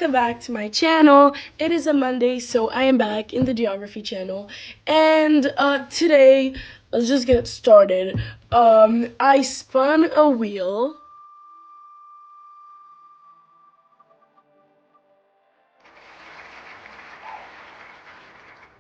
welcome back to my channel. It is a Monday, so I am back in the geography channel, and today, let's just get started. I spun a wheel.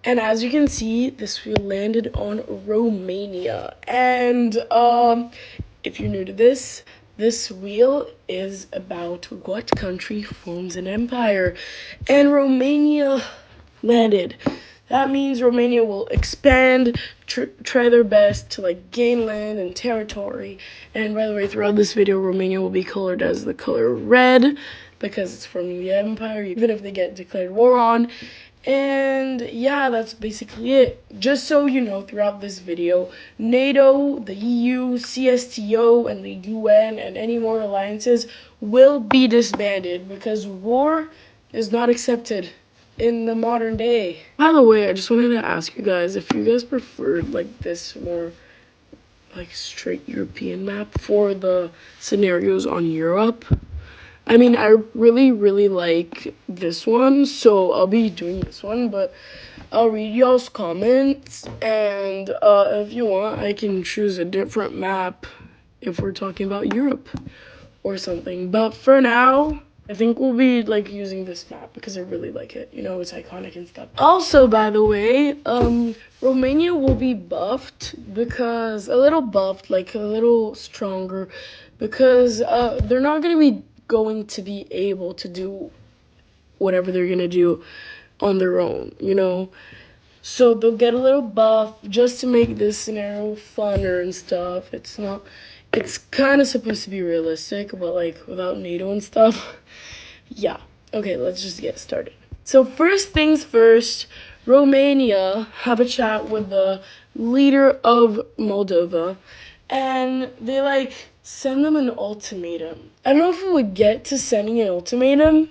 And as you can see, this wheel landed on Romania. And if you're new to this wheel is about what country forms an empire. And Romania landed. That means Romania will expand, try their best to like gain land and territory. And by the way, throughout this video, Romania will be colored as the color red because it's from the empire, even if they get declared war on. And yeah, that's basically it. Just so you know, throughout this video, NATO, the EU, CSTO, and the UN, and any more alliances will be disbanded because war is not accepted in the modern day. By the way, I just wanted to ask you guys if you guys preferred like this more like straight European map for the scenarios on Europe. I mean, I really like this one, so I'll be doing this one, but I'll read y'all's comments, and if you want, I can choose a different map if we're talking about Europe or something. But for now, I think we'll be like using this map because I really like it. You know, it's iconic and stuff. Also, by the way, Romania will be buffed because a little buffed, like a little stronger, because they're not going to be able to do whatever they're gonna do on their own, you know. So they'll get a little buff just to make this scenario funner and stuff. It's kind of supposed to be realistic, but like without NATO and stuff. Yeah. Okay, let's just get started. So first things first, Romania have a chat with the leader of Moldova, and they like send them an ultimatum. I don't know if we would get to sending an ultimatum,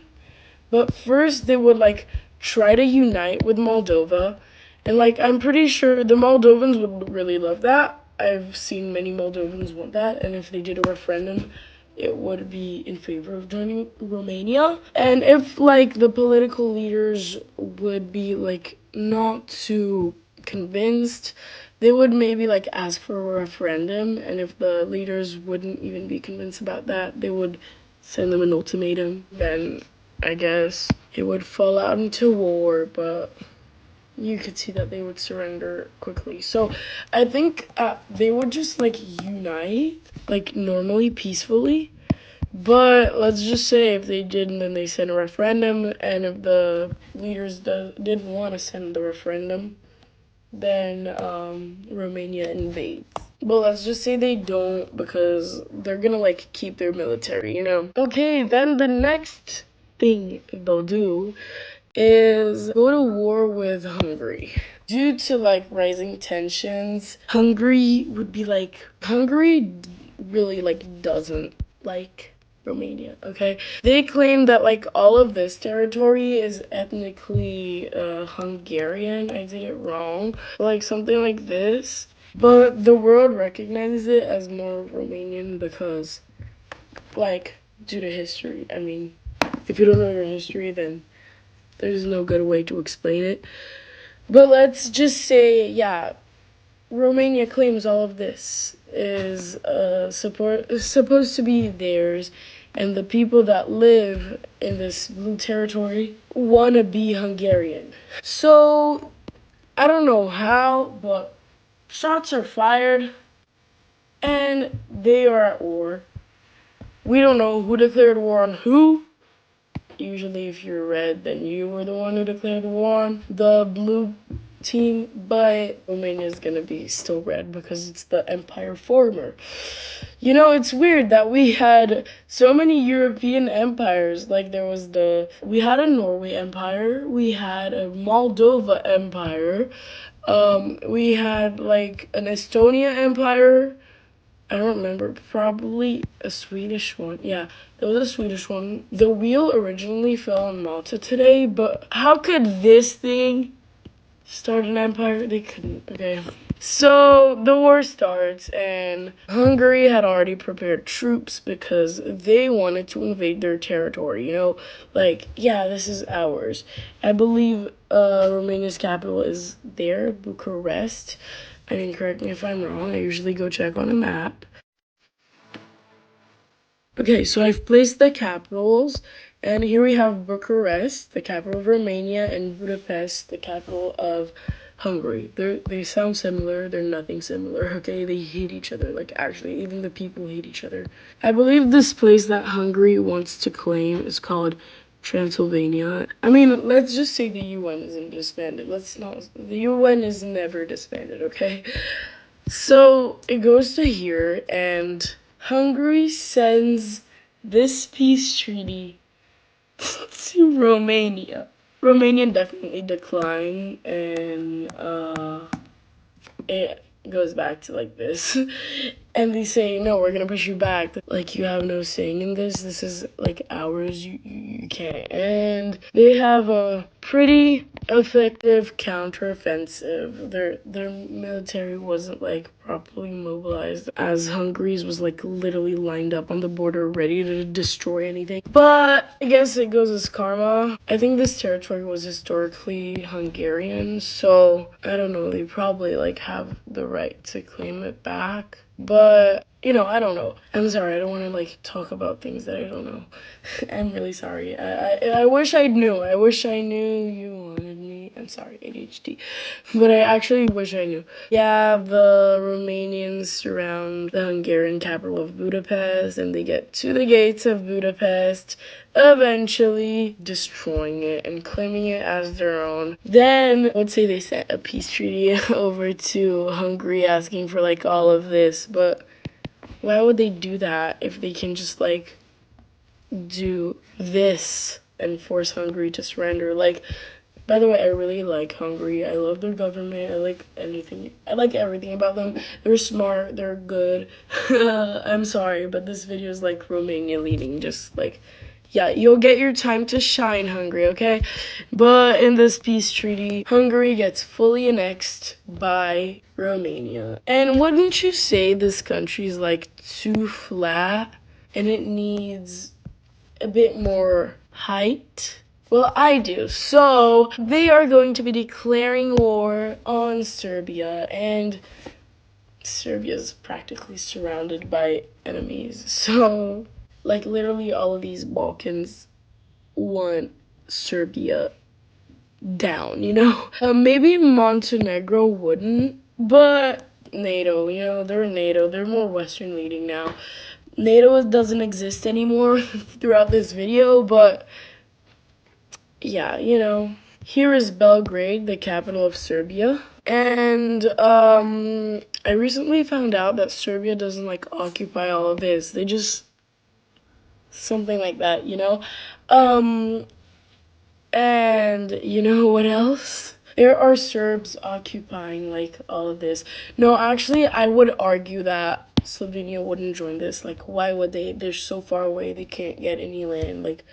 but first they would like try to unite with Moldova. And like I'm pretty sure the Moldovans would really love that. I've seen many Moldovans want that, and if they did a referendum, it would be in favor of joining Romania. And if like the political leaders would be like not too convinced, they would maybe like ask for a referendum, and if the leaders wouldn't even be convinced about that, they would send them an ultimatum. Then I guess it would fall out into war, but you could see that they would surrender quickly. So I think they would just like unite like normally, peacefully. But let's just say if they didn't, then they send a referendum, and if the leaders didn't want to send the referendum, then Romania invades. But let's just say they don't, because they're gonna like keep their military, you know. Okay, then the next thing they'll do is go to war with Hungary. Due to like rising tensions, Hungary really like doesn't like Romania, okay? They claim that like all of this territory is ethnically Hungarian. I did it wrong. Like something like this. But the world recognizes it as more Romanian because like due to history. I mean, if you don't know your history, then there's no good way to explain it. But let's just say, yeah, Romania claims all of this is supposed to be theirs, and the people that live in this blue territory want to be Hungarian. So, I don't know how, but shots are fired, and they are at war. We don't know who declared war on who. Usually if you're red, then you were the one who declared war on the blue team, but Romania is gonna be still red because it's the empire former. You know, it's weird that we had so many European empires. Like we had a Norway empire, we had a Moldova empire, we had like an Estonia empire. I don't remember, probably a Swedish one. Yeah, there was a Swedish one. The wheel originally fell on Malta today, but how could this thing start an empire? They couldn't, okay. So the war starts, and Hungary had already prepared troops because they wanted to invade their territory. Like, yeah, this is ours. I believe Romania's capital is there, Bucharest. I mean, correct me if I'm wrong. I usually go check on a map. Okay, so I've placed the capitals, and here we have Bucharest, the capital of Romania, and Budapest, the capital of Hungary. They sound similar, they're nothing similar, okay? They hate each other, like actually, even the people hate each other. I believe this place that Hungary wants to claim is called Transylvania. I mean, let's just say the UN isn't disbanded. Let's not, the UN is never disbanded, okay? So it goes to here, and Hungary sends this peace treaty to Romania. Romania definitely declined, and it goes back to like this. And they say, no, we're gonna push you back. Like, you have no saying in this. This is like ours. You can't. And they have a pretty effective counteroffensive. Their military wasn't like properly mobilized, as Hungary's was like literally lined up on the border ready to destroy anything. But I guess it goes as karma. I think this territory was historically Hungarian, so I don't know, they probably like have the right to claim it back. But I don't know. I'm sorry. I don't want to like talk about things that I don't know. I'm really sorry. I wish I knew. I wish I knew you wanted me. I'm sorry, ADHD. But I actually wish I knew. Yeah, the Romanians surround the Hungarian capital of Budapest, and they get to the gates of Budapest, eventually destroying it and claiming it as their own. Then, let's say they sent a peace treaty over to Hungary asking for like all of this, but why would they do that if they can just like do this and force Hungary to surrender? Like, by the way, I really like Hungary. I love their government. I like anything. I like everything about them. They're smart. They're good. I'm sorry, but this video is like Romania leading. Just like, yeah, you'll get your time to shine, Hungary, okay? But in this peace treaty, Hungary gets fully annexed by Romania. And wouldn't you say this country's like too flat and it needs a bit more height? Well, I do. So they are going to be declaring war on Serbia, and Serbia's practically surrounded by enemies. So, like, literally all of these Balkans want Serbia down. Maybe Montenegro wouldn't, but NATO, they're NATO. They're more Western leading now. NATO doesn't exist anymore throughout this video, but yeah, here is Belgrade, the capital of Serbia. And I recently found out that Serbia doesn't like occupy all of this. They just something like that. And you know what else? There are Serbs occupying like all of this. No, actually, I would argue that Slovenia wouldn't join this. Like, why would they? They're so far away, they can't get any land. Like,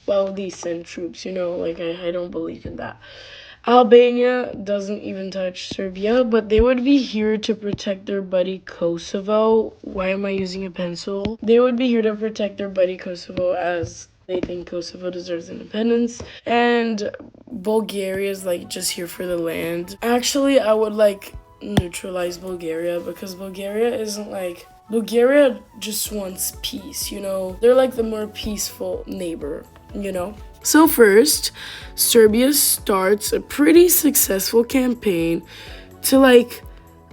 why would they send troops? Like, I don't believe in that. Albania doesn't even touch Serbia, but they would be here to protect their buddy Kosovo. Why am I using a pencil? They would be here to protect their buddy Kosovo, as they think Kosovo deserves independence. And Bulgaria is like just here for the land. Actually, I would like neutralize Bulgaria, because Bulgaria just wants peace, They're like the more peaceful neighbor. So first, Serbia starts a pretty successful campaign to like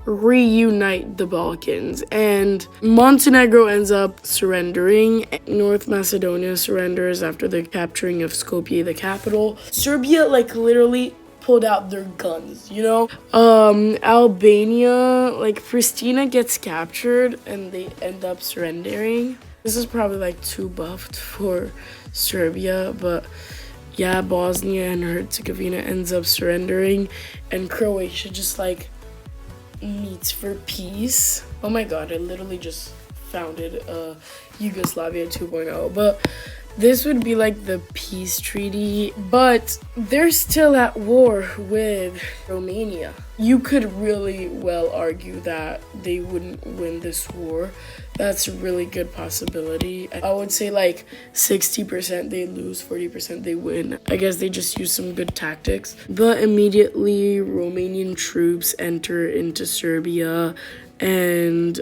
reunite the Balkans, and Montenegro ends up surrendering. North Macedonia surrenders after the capturing of Skopje, the capital. Serbia like literally pulled out their guns, Albania, like Pristina gets captured and they end up surrendering. This is probably like too buffed for Serbia, but yeah, Bosnia and Herzegovina ends up surrendering, and Croatia just like meets for peace. Oh my god, I literally just founded Yugoslavia 2.0. But This would be like the peace treaty, but they're still at war with Romania. You could really well argue that they wouldn't win this war. That's a really good possibility. I would say like 60% they lose, 40% they win. I guess they just use some good tactics. But immediately Romanian troops enter into Serbia, and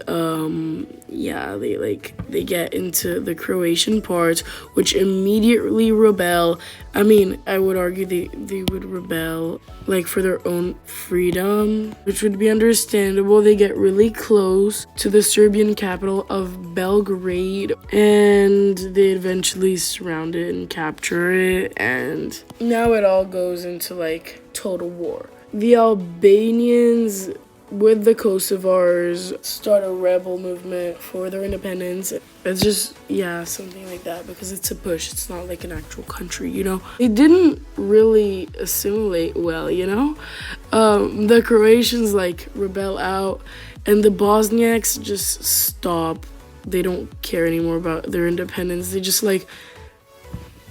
yeah, they get into the Croatian part, which immediately rebel. I mean, I would argue they would rebel like for their own freedom, which would be understandable. They get really close to the Serbian capital of Belgrade, and they eventually surround it and capture it, and now it all goes into like total war. The Albanians with the Kosovars start a rebel movement for their independence. It's just, yeah, something like that, because it's a push. It's not like an actual country, you know? They didn't really assimilate well, you know? The Croatians, like, rebel out, and the Bosniaks just stop. They don't care anymore about their independence. They just, like,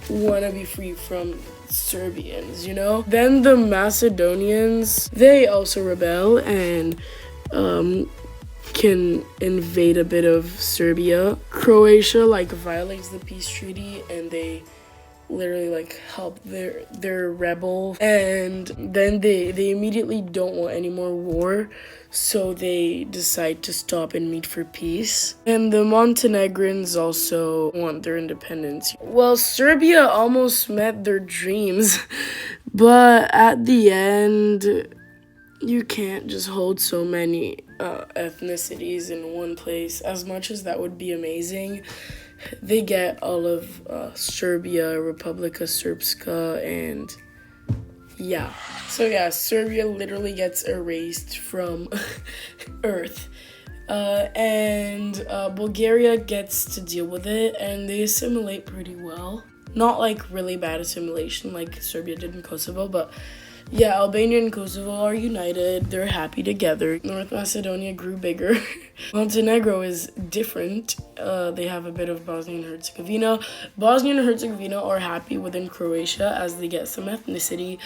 want to be free from Serbians, you know? Then the Macedonians, they also rebel and can invade a bit of Serbia. Croatia like violates the peace treaty, and they literally like help their rebel, and then they immediately don't want any more war, so they decide to stop and meet for peace. And the Montenegrins also want their independence. Well, Serbia almost met their dreams, but at the end, you can't just hold so many ethnicities in one place. As much as that would be amazing, they get all of Serbia, Republika Srpska, and yeah. So yeah, Serbia literally gets erased from Earth. And Bulgaria gets to deal with it, and they assimilate pretty well. Not like really bad assimilation like Serbia did in Kosovo, but yeah, Albania and Kosovo are united. They're happy together. North Macedonia grew bigger. Montenegro is different. They have a bit of Bosnia and Herzegovina. Bosnia and Herzegovina are happy within Croatia as they get some ethnicity.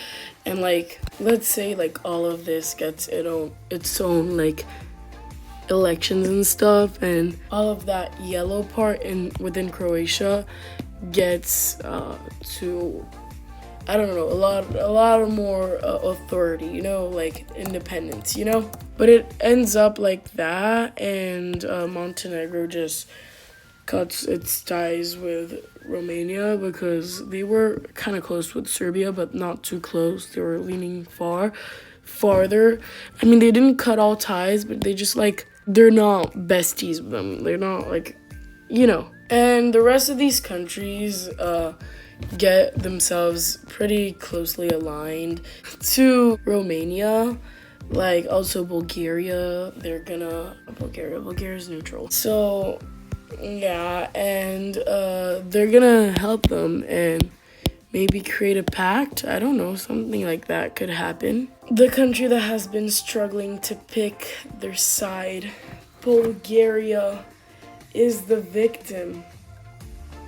And like, let's say like all of this gets its own like elections and stuff, and all of that yellow part within Croatia gets to, I don't know, a lot more authority, you know, like independence, you know? But it ends up like that, and Montenegro just cuts its ties with Romania because they were kind of close with Serbia, but not too close. They were leaning farther. I mean, they didn't cut all ties, but they just like, they're not besties with them. They're not like, you know. And the rest of these countries, get themselves pretty closely aligned to Romania, like also Bulgaria. Bulgaria's neutral. So yeah, and they're gonna help them and maybe create a pact. I don't know, something like that could happen. The country that has been struggling to pick their side, Bulgaria, is the victim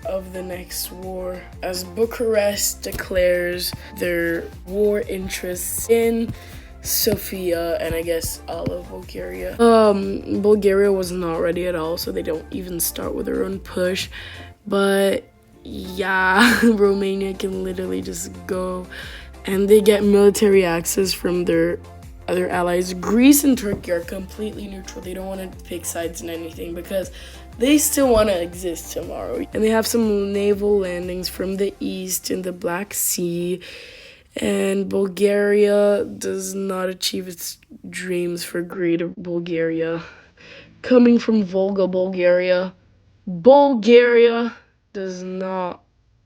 of the next war, as Bucharest declares their war interests in Sofia and I guess all of Bulgaria. Bulgaria was not ready at all, so they don't even start with their own push. But yeah, Romania can literally just go, and they get military access from their other allies. Greece and Turkey are completely neutral. They don't want to pick sides in anything because they still want to exist tomorrow. And they have some naval landings from the east in the Black Sea. And Bulgaria does not achieve its dreams for greater Bulgaria. Coming from Volga, Bulgaria, Bulgaria does not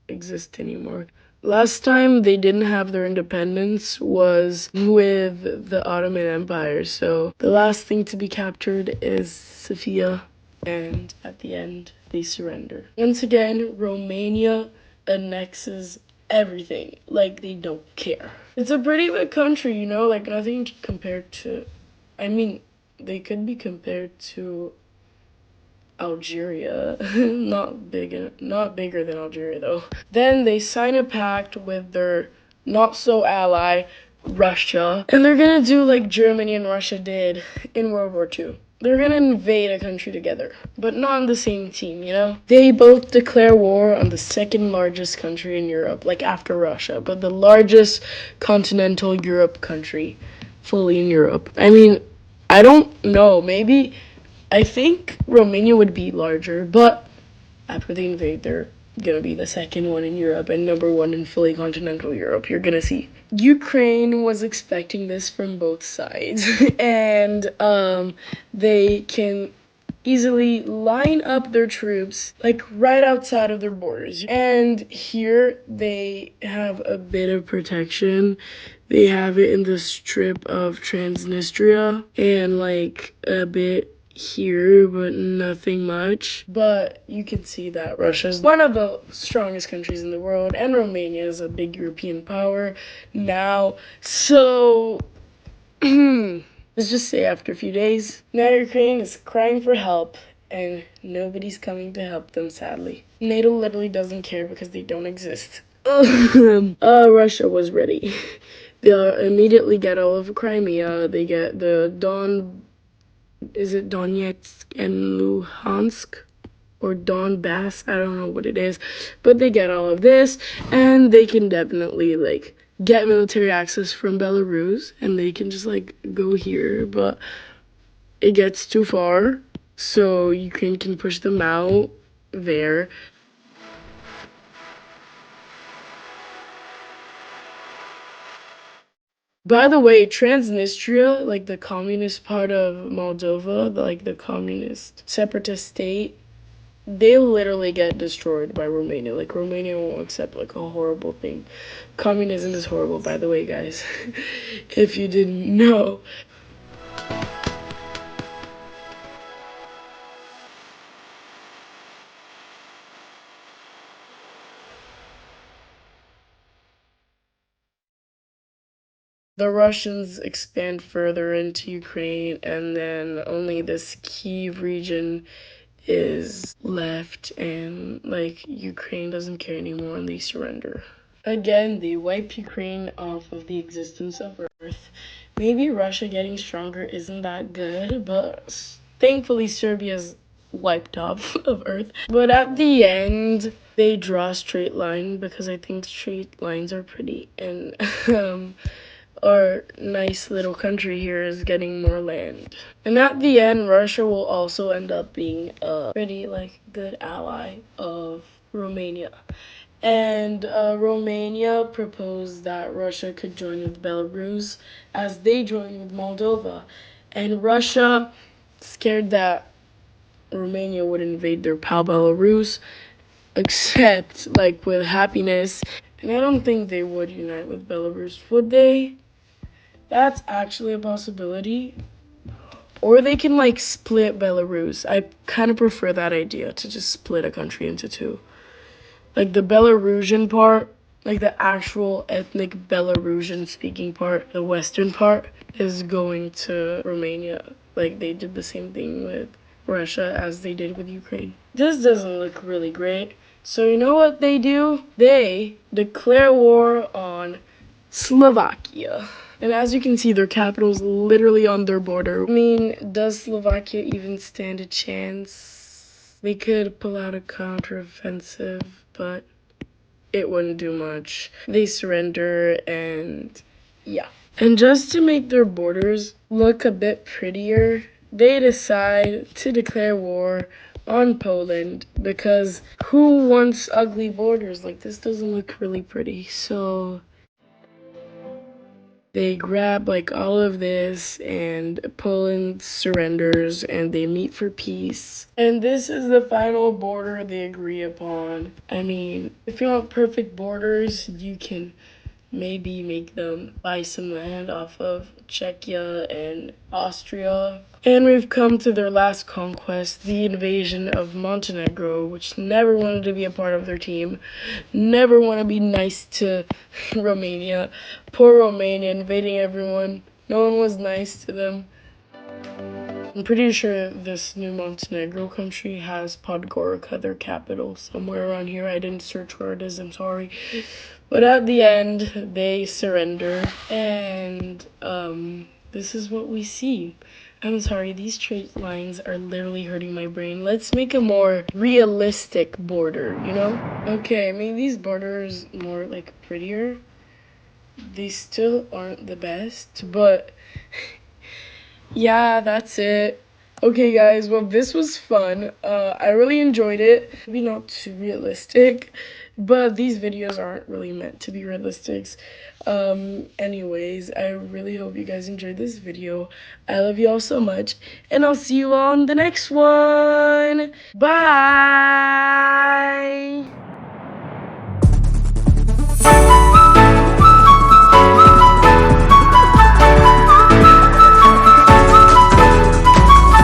exist anymore. Last time they didn't have their independence was with the Ottoman Empire. So the last thing to be captured is Sofia. And at the end, they surrender. Once again, Romania annexes everything. Like, they don't care. It's a pretty big country, you know? Like, nothing to compare to... I mean, they could be compared to Algeria. Not bigger than Algeria though. Then they sign a pact with their not so ally, Russia. And they're gonna do like Germany and Russia did in World War II. They're gonna invade a country together, but not on the same team, you know? They both declare war on the second largest country in Europe, like after Russia, but the largest continental Europe country, fully in Europe. I mean, I don't know, maybe, I think Romania would be larger, but after they invade, they're gonna be the second one in Europe and number one in fully continental Europe. You're gonna see. Ukraine was expecting this from both sides, and they can easily line up their troops like right outside of their borders. And here they have a bit of protection. They have it in the strip of Transnistria and like a bit here, but nothing much. But you can see that Russia is one of the strongest countries in the world, and Romania is a big European power now. So, let's just say after a few days, now Ukraine is crying for help, and nobody's coming to help them, sadly. NATO literally doesn't care because they don't exist. Russia was ready. They immediately get all of Crimea. They get the is it Donetsk and Luhansk? Or Donbass, I don't know what it is, but they get all of this, and they can definitely like get military access from Belarus, and they can just like go here, but it gets too far, so Ukraine can push them out there. By the way, Transnistria, like the communist part of Moldova, like the communist separatist state, they literally get destroyed by Romania. Like Romania won't accept like a horrible thing. Communism is horrible, by the way, guys. If you didn't know. The Russians expand further into Ukraine, and then only this Kiev region is left, and like Ukraine doesn't care anymore and they surrender. Again, they wipe Ukraine off of the existence of Earth. Maybe Russia getting stronger isn't that good, but thankfully Serbia's wiped off of Earth. But at the end, they draw a straight line because I think straight lines are pretty, and our nice little country here is getting more land. And at the end, Russia will also end up being a pretty like good ally of Romania. And Romania proposed that Russia could join with Belarus as they joined with Moldova. And Russia, scared that Romania would invade their pal Belarus, accept like with happiness. And I don't think they would unite with Belarus, would they? That's actually a possibility. Or they can like split Belarus. I kind of prefer that idea to just split a country into two. Like the Belarusian part, like the actual ethnic Belarusian speaking part, the western part is going to Romania. Like they did the same thing with Russia as they did with Ukraine. This doesn't look really great. So you know what they do? They declare war on Slovakia. And as you can see, their capital is literally on their border. I mean, does Slovakia even stand a chance? They could pull out a counteroffensive, but it wouldn't do much. They surrender, and yeah. And just to make their borders look a bit prettier, they decide to declare war on Poland because who wants ugly borders? Like, this doesn't look really pretty. So they grab like all of this, and Poland surrenders, and they meet for peace. And this is the final border they agree upon. I mean, if you want perfect borders, you can maybe make them buy some land off of Czechia and Austria. And we've come to their last conquest, the invasion of Montenegro, which never wanted to be a part of their team, never want to be nice to Romania. Poor Romania invading everyone. No one was nice to them. I'm pretty sure this new Montenegro country has Podgorica, their capital, somewhere around here. I didn't search where it is, I'm sorry. But at the end, they surrender, and this is what we see. I'm sorry, these straight lines are literally hurting my brain. Let's make a more realistic border, you know? Okay, I mean, these borders more, like, prettier. They still aren't the best, but yeah, that's it. Okay, guys, well, this was fun. I really enjoyed it. Maybe not too realistic, but these videos aren't really meant to be realistic. Anyways, I really hope you guys enjoyed this video. I love you all so much, and I'll see you on the next one. Bye!